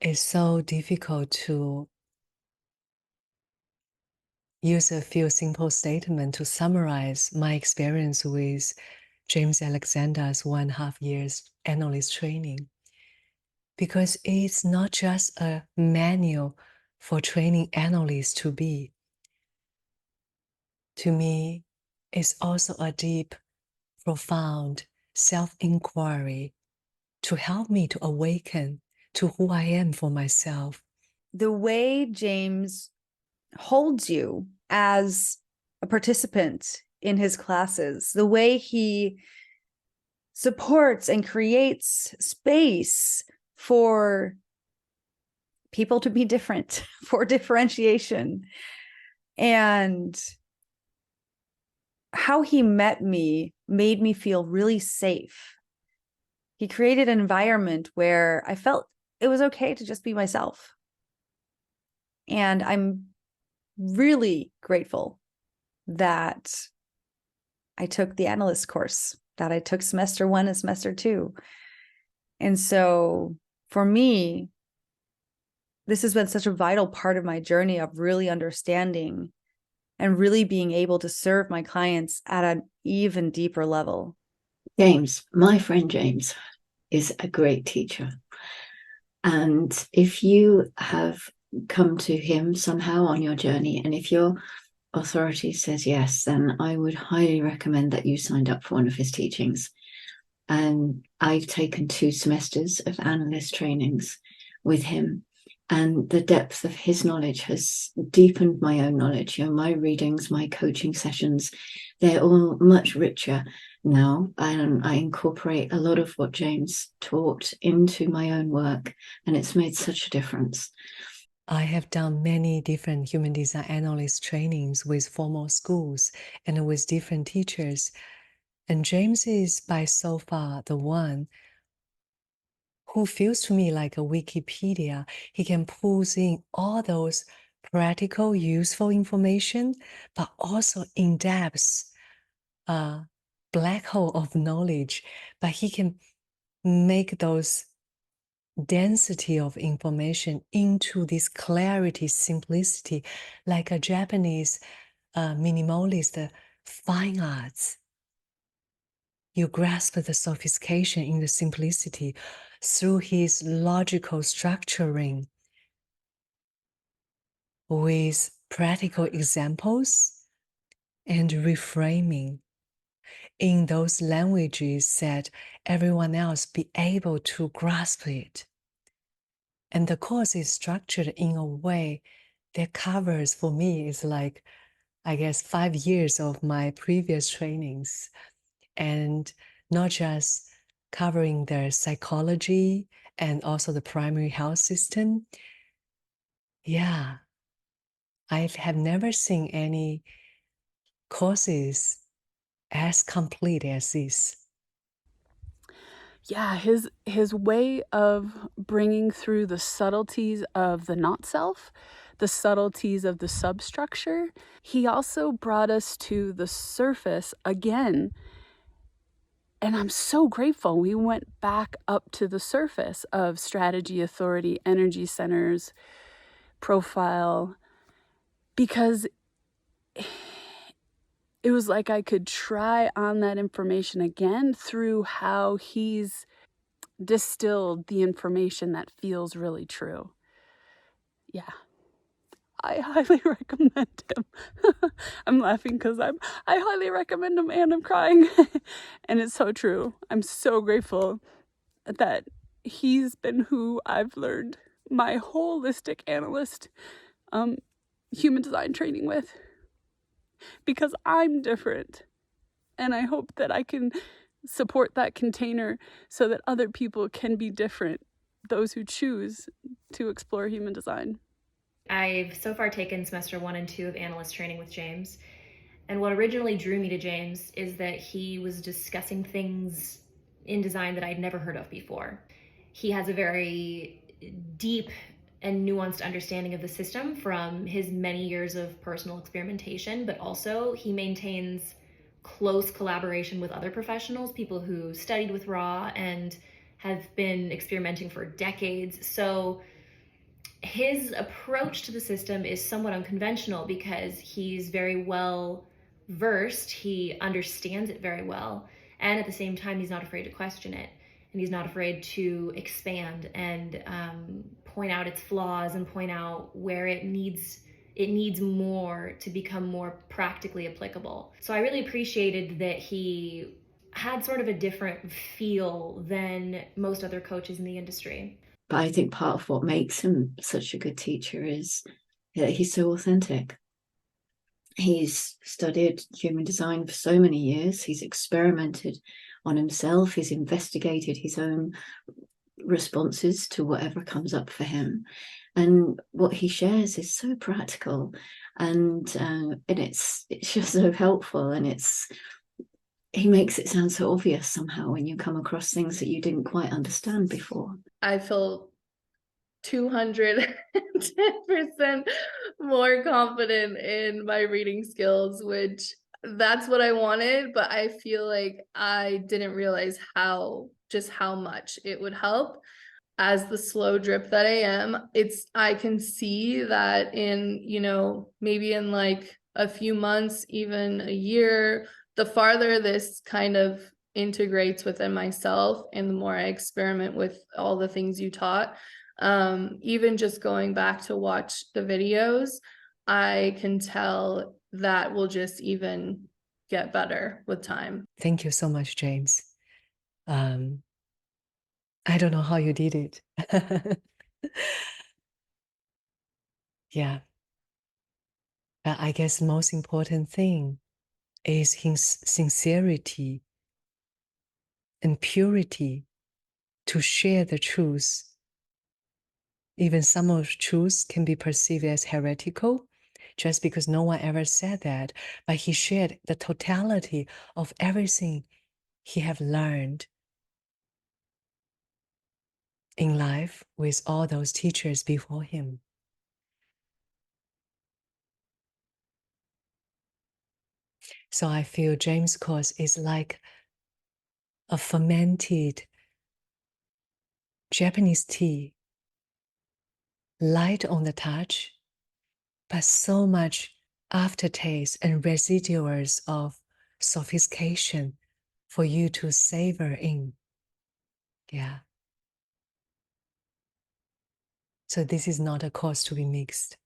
It's so difficult to use a few simple statements to summarize my experience with James Alexander's 1.5 years analyst training. Because it's not just a manual for training analysts to be. To me, it's also a deep, profound self-inquiry to help me to awaken to who I am for myself. The way James holds you as a participant in his classes, the way he supports and creates space for people to be different, for differentiation, and how he met me made me feel really safe. He created an environment where I felt it was okay to just be myself. And I'm really grateful that I took the analyst course, that I took semester 1 and semester 2. And so for me, this has been such a vital part of my journey of really understanding and really being able to serve my clients at an even deeper level. James, my friend James, is a great teacher. And if you have come to him somehow on your journey, and if your authority says yes, then I would highly recommend that you signed up for one of his teachings. And I've taken 2 semesters of analyst trainings with him. And the depth of his knowledge has deepened my own knowledge. You know, my readings, my coaching sessions, they're all much richer now. And I incorporate a lot of what James taught into my own work. And it's made such a difference. I have done many different human design analyst trainings with formal schools and with different teachers. And James is by so far the one who feels to me like a Wikipedia. He can pull in all those practical, useful information, but also in-depth black hole of knowledge. But he can make those density of information into this clarity, simplicity, like a Japanese minimalist fine arts. You grasp the sophistication in the simplicity through his logical structuring with practical examples and reframing in those languages that everyone else be able to grasp it. And the course is structured in a way that covers, for me, is like, I guess, 5 years of my previous trainings. And not just covering the psychology and also the primary health system. Yeah, I have never seen any courses as complete as this. Yeah, his way of bringing through the subtleties of the not self, the subtleties of the substructure. He also brought us to the surface again. And I'm so grateful we went back up to the surface of strategy, authority, energy centers, profile, because it was like I could try on that information again through how he's distilled the information that feels really true. Yeah. I highly recommend him. I'm laughing because I highly recommend him and I'm crying. And it's so true. I'm so grateful that he's been who I've learned my holistic analyst human design training with. Because I'm different. And I hope that I can support that container so that other people can be different, those who choose to explore human design. I've so far taken semester 1 and 2 of analyst training with James. And what originally drew me to James is that he was discussing things in design that I'd never heard of before. He has a very deep and nuanced understanding of the system from his many years of personal experimentation, but also he maintains close collaboration with other professionals, people who studied with Ra and have been experimenting for decades. So His approach to the system is somewhat unconventional because he's very well versed, he understands it very well, and at the same time, he's not afraid to question it, and he's not afraid to expand and point out its flaws and point out where it needs more to become more practically applicable. So I really appreciated that he had sort of a different feel than most other coaches in the industry. But I think part of what makes him such a good teacher is that he's so authentic. He's studied human design for so many years. He's experimented on himself. He's investigated his own responses to whatever comes up for him. And what he shares is so practical, and it's just so helpful, and he makes it sound so obvious somehow when you come across things that you didn't quite understand before. I feel 210% more confident in my reading skills, which that's what I wanted, but I feel like I didn't realize how much it would help. As the slow drip that I am, I can see that in, maybe in like a few months, even a year, the farther this kind of integrates within myself and the more I experiment with all the things you taught, even just going back to watch the videos, I can tell that will just even get better with time. Thank you so much, James. I don't know how you did it. Yeah. But I guess the most important thing is his sincerity and purity to share the truth. Even some of the truths can be perceived as heretical just because no one ever said that, but he shared the totality of everything he have learned in life with all those teachers before him. So I feel James' course is like a fermented Japanese tea, light on the touch, but so much aftertaste and residuals of sophistication for you to savor in. Yeah. So this is not a course to be mixed.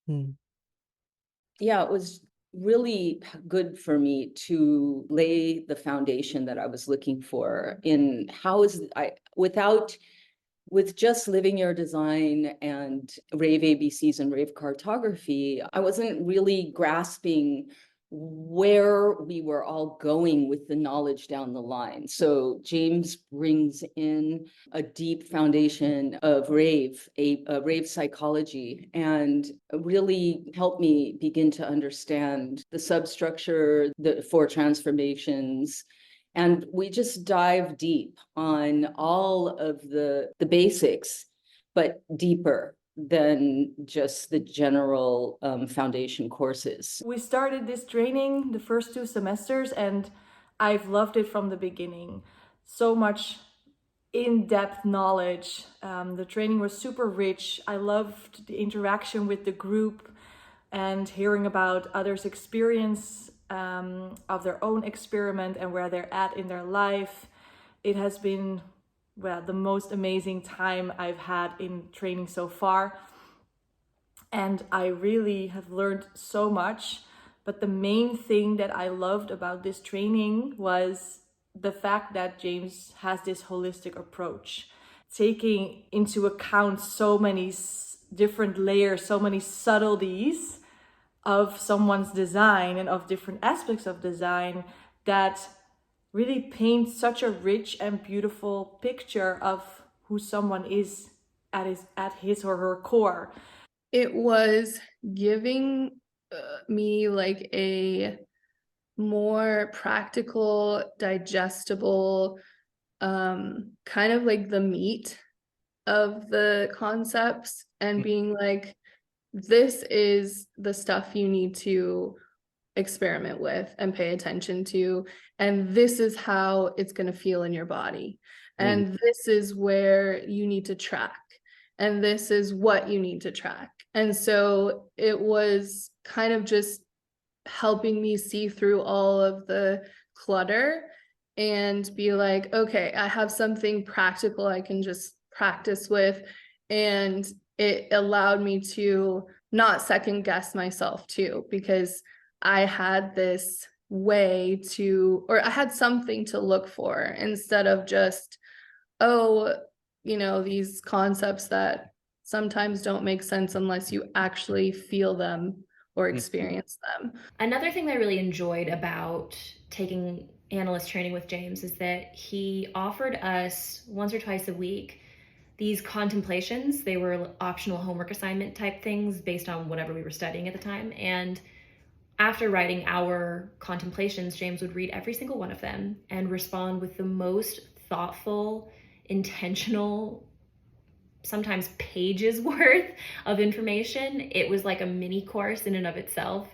Yeah, it was really good for me to lay the foundation that I was looking for in with just living your design and rave ABCs and rave cartography, I wasn't really grasping where we were all going with the knowledge down the line. So James brings in a deep foundation of rave psychology, and really helped me begin to understand the substructure, the four transformations. And we just dive deep on all of the basics, but deeper than just the general foundation courses. We started this training the first 2 semesters, and I've loved it from the beginning. So much in-depth knowledge. The training was super rich. I loved the interaction with the group and hearing about others' experience of their own experiment and where they're at in their life. It has been, the most amazing time I've had in training so far. And I really have learned so much. But the main thing that I loved about this training was the fact that James has this holistic approach, taking into account so many different layers, so many subtleties of someone's design and of different aspects of design that really paint such a rich and beautiful picture of who someone is at his or her core. It was giving me like a more practical, digestible, kind of like the meat of the concepts, and being like, this is the stuff you need to experiment with and pay attention to, and this is how it's going to feel in your body, and this is where you need to track, and this is what you need to track. And so it was kind of just helping me see through all of the clutter and be like, okay, I have something practical I can just practice with. And it allowed me to not second guess myself too, because I had this way to, or I had something to look for instead of just, oh, you know, these concepts that sometimes don't make sense unless you actually feel them or experience them. Another thing that I really enjoyed about taking analyst training with James is that he offered us once or twice a week these contemplations. They were optional homework assignment type things based on whatever we were studying at the time. And after writing our contemplations, James would read every single one of them and respond with the most thoughtful, intentional, sometimes pages worth of information. It was like a mini course in and of itself.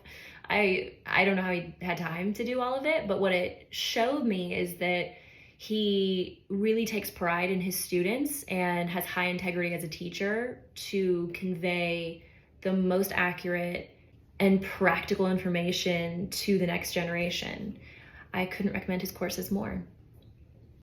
I don't know how he had time to do all of it, but what it showed me is that he really takes pride in his students and has high integrity as a teacher to convey the most accurate and practical information to the next generation. I couldn't recommend his courses more.